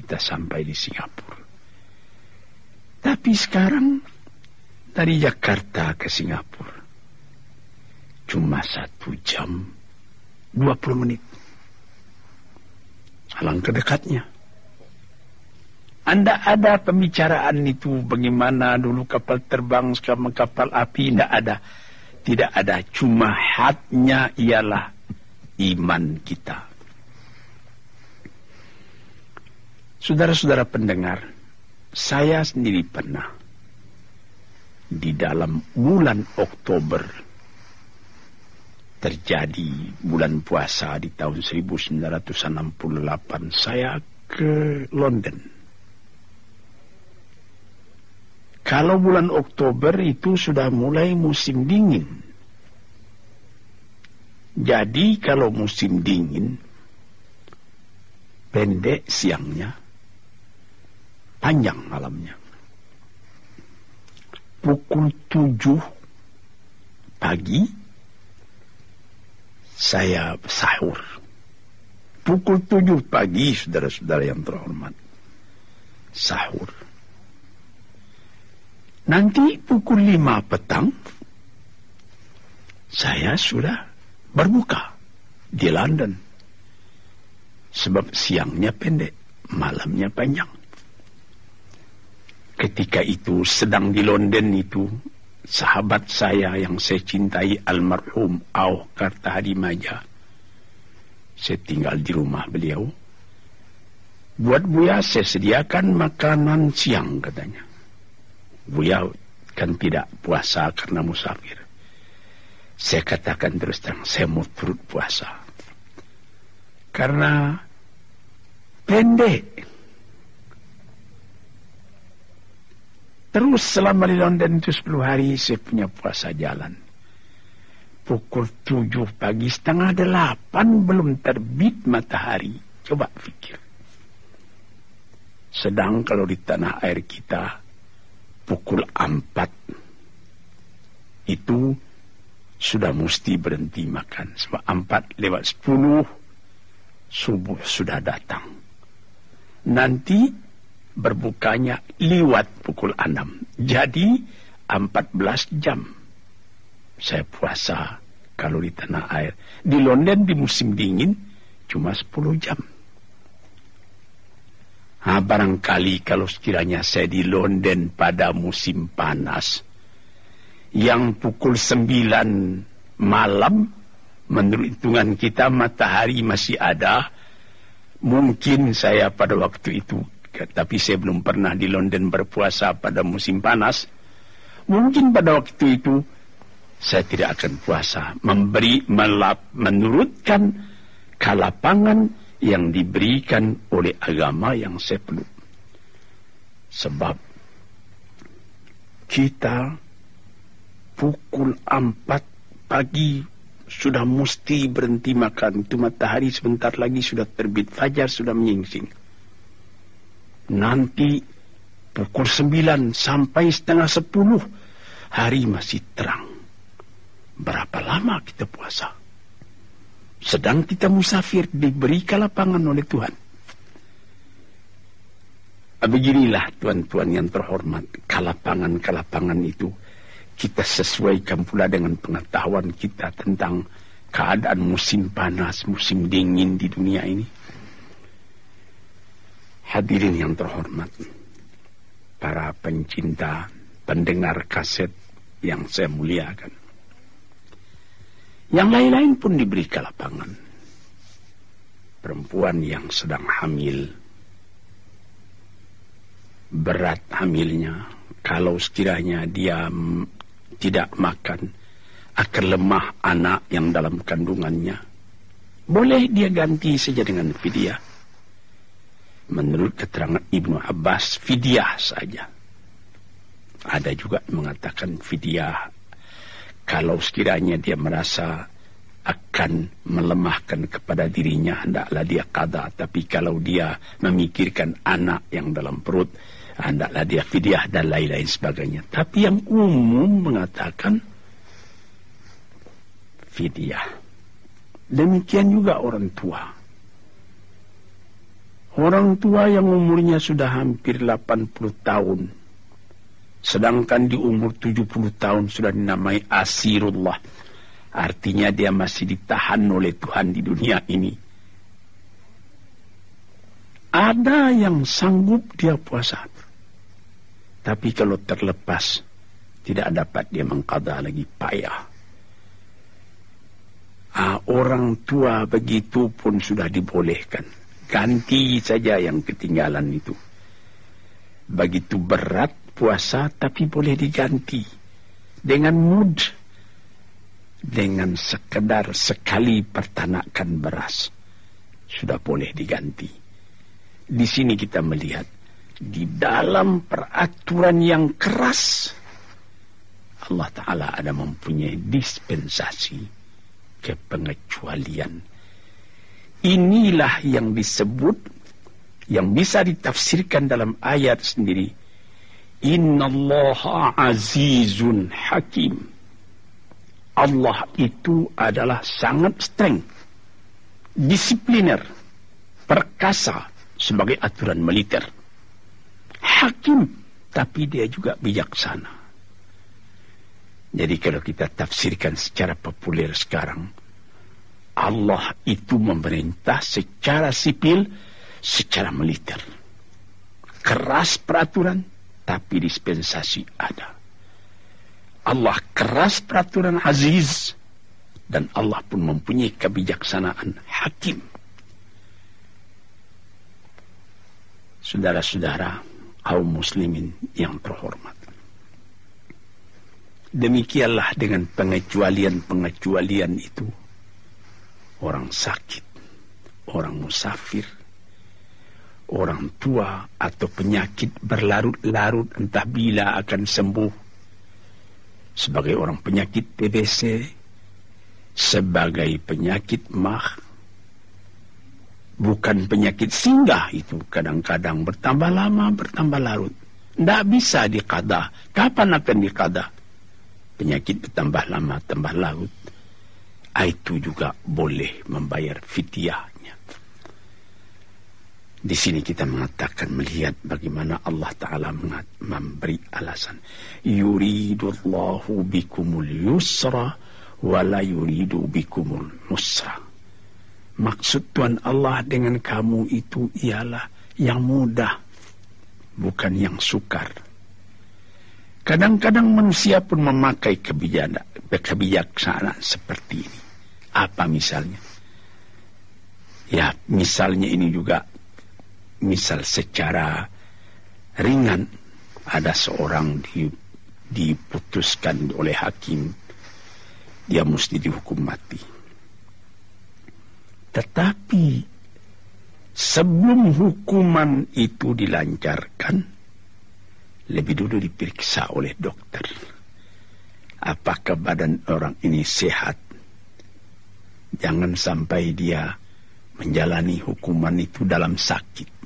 kita sampai di Singapura. Tapi sekarang dari Jakarta ke Singapura cuma 1 jam 20 menit. Alangkah dekatnya. Anda ada pembicaraan itu bagaimana dulu kapal terbang sekarang kapal api? Tidak ada. Tidak ada. Cuma hatnya ialah iman kita. Saudara-saudara pendengar, saya sendiri pernah di dalam bulan Oktober terjadi bulan puasa di tahun 1968 saya ke London. Kalau bulan Oktober itu sudah mulai musim dingin. Jadi kalau musim dingin, pendek siangnya, panjang malamnya. Pukul 7 pagi, saya sahur. Pukul 7 pagi, saudara-saudara yang terhormat, sahur. Nanti pukul 5 petang, saya sudah berbuka di London. Sebab siangnya pendek, malamnya panjang. Ketika itu sedang di London itu, sahabat saya yang saya cintai almarhum Auh Kartahadimaja. Saya tinggal di rumah beliau. Buat Buya saya sediakan makanan siang katanya. Buya kan tidak puasa karena musafir. Saya katakan terus terang, saya mau turut puasa. Karena pendek. Terus selama di London itu 10 hari saya punya puasa jalan. Pukul 7 pagi, 7:30 belum terbit matahari. Coba pikir. Sedang kalau di tanah air kita, pukul 4 itu sudah mesti berhenti makan. Sebab 4:10 subuh sudah datang. Nanti berbukanya liwat pukul 6. Jadi 14 jam saya puasa kalau di tanah air. Di London di musim dingin cuma 10 jam. Barangkali kalau sekiranya saya di London pada musim panas, yang pukul 9 malam, menurut hitungan kita matahari masih ada, mungkin saya pada waktu itu, tapi saya belum pernah di London berpuasa pada musim panas, mungkin pada waktu itu saya tidak akan puasa, menurutkan kelapangan yang diberikan oleh agama yang saya peluk. Sebab kita pukul 4 pagi sudah mesti berhenti makan. Itu matahari sebentar lagi sudah terbit, fajar sudah menyingsing. Nanti pukul 9 sampai 9:30 hari masih terang. Berapa lama kita puasa? Sedang kita musafir, diberi kelapangan oleh Tuhan. Beginilah tuan-tuan yang terhormat, kelapangan-kelapangan itu kita sesuaikan pula dengan pengetahuan kita tentang keadaan musim panas, musim dingin di dunia ini. Hadirin yang terhormat, para pencinta, pendengar kaset yang saya muliakan. Yang lain-lain pun diberi kelapangan. Perempuan yang sedang hamil, berat hamilnya, kalau sekiranya dia tidak makan, akan lemah anak yang dalam kandungannya. Boleh dia ganti saja dengan fidyah. Menurut keterangan Ibnu Abbas, fidyah saja. Ada juga mengatakan fidyah kalau sekiranya dia merasa akan melemahkan kepada dirinya, hendaklah dia qada. Tapi kalau dia memikirkan anak yang dalam perut, hendaklah dia fidyah dan lain-lain sebagainya. Tapi yang umum mengatakan fidyah. Demikian juga orang tua. Orang tua yang umurnya sudah hampir 80 tahun, sedangkan di umur 70 tahun sudah dinamai asirullah. Artinya dia masih ditahan oleh Tuhan di dunia ini. Ada yang sanggup dia puasa, tapi kalau terlepas tidak dapat dia mengqada lagi, payah. Orang tua begitu pun sudah dibolehkan, ganti saja yang ketinggalan itu. Begitu berat puasa tapi boleh diganti dengan mood, dengan sekedar sekali pertanakan beras sudah boleh diganti. Di sini kita melihat di dalam peraturan yang keras Allah Ta'ala ada mempunyai dispensasi kepengecualian. Inilah yang disebut, yang bisa ditafsirkan dalam ayat sendiri, Innallaha azizun hakim. Allah itu adalah sangat streng, disipliner, perkasa sebagai aturan militer. Hakim, tapi dia juga bijaksana. Jadi kalau kita tafsirkan secara populer sekarang, Allah itu memerintah secara sipil, secara militer. Keras peraturan, tapi dispensasi ada. Allah keras peraturan, aziz, dan Allah pun mempunyai kebijaksanaan, hakim. Saudara-saudara kaum muslimin yang terhormat, demikianlah dengan pengecualian-pengecualian itu. Orang sakit, orang musafir, orang tua atau penyakit berlarut-larut entah bila akan sembuh, sebagai orang penyakit TBC, sebagai penyakit bukan penyakit singgah, itu kadang-kadang bertambah lama, bertambah larut. Tidak bisa diqada. Kapan akan diqada? Penyakit bertambah lama, tambah larut. Itu juga boleh membayar fidyahnya. Di sini kita mengatakan, melihat bagaimana Allah Ta'ala memberi alasan. Yuridullahu bikumul yusra wa la yuridu bikumul nusra. Maksud Tuhan Allah dengan kamu itu ialah yang mudah, bukan yang sukar. Kadang-kadang manusia pun memakai kebijaksanaan seperti ini. Apa misalnya? Ya, misalnya ini juga, misal secara ringan, ada seorang diputuskan oleh hakim, dia mesti dihukum mati. Tetapi sebelum hukuman itu dilancarkan, lebih dulu diperiksa oleh dokter. Apakah badan orang ini sehat? Jangan sampai dia menjalani hukuman itu dalam sakit.